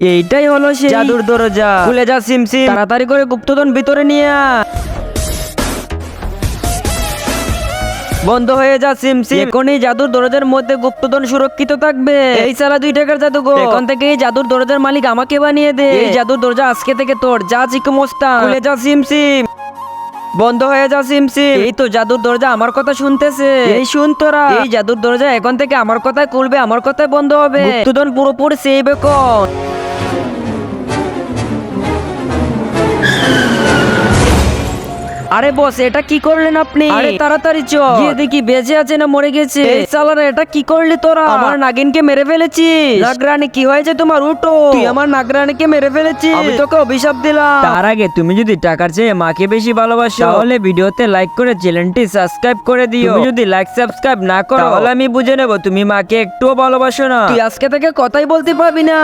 এইটাই হলো সেই জাদুর দরজা। খুলে যা সিমসিম, তাড়াতাড়ি করে গুপ্তধন ভিতরে নিয়ে আয়। বন্ধ হয়ে যা সিমসিম, এখনই জাদুর দরজার মধ্যে গুপ্তধন সুরক্ষিত থাকবে। এই সালা 2 টাকার জাদুঘর, এখন থেকে এই জাদুর দরজার মালিক আমাকে বানিয়ে দে। এই জাদুর দরজা আজকে থেকে তোর। যা চিকু মোস্তান, খুলে যা সিমসিম। বন্ধ হয়ে যা সিমসিম। এই তো জাদুর দরজা আমার কথা শুনতেছে। এই শুন তোরা, এই জাদুর দরজা এখন থেকে আমার কথায় খুলবে, আমার কথায় বন্ধ হবে। গুপ্তধন পুরোপুরি সেভ এখন। আরে বস, এটা কি করলেন আপনি? আরে তাড়াতাড়ি চল, গিয়ে দেখি বেঁচে আছে না মরে গেছে। এই সালারা, এটা কি করলি তোরা? আমার নাগিনকে মেরে ফেলেছিস। নাগরানি, কি হয়েছে তোমার? উঠো, তুই আমার নাগরানিকে মেরে ফেলেছিস। আমি তোকে অভিশাপ দিলাম। তার আগে তুমি যদি টাকার চেয়ে মাকে বেশি ভালোবাসো, তাহলে ভিডিওতে লাইক করে চ্যানেলটি সাবস্ক্রাইব করে দিও। তুমি যদি লাইক সাবস্ক্রাইব না করো, তাহলে আমি বুঝে নেব তুমি মাকে একটুও ভালোবাসো না। তুই আজকে থেকে কথাই বলতে পারবি না।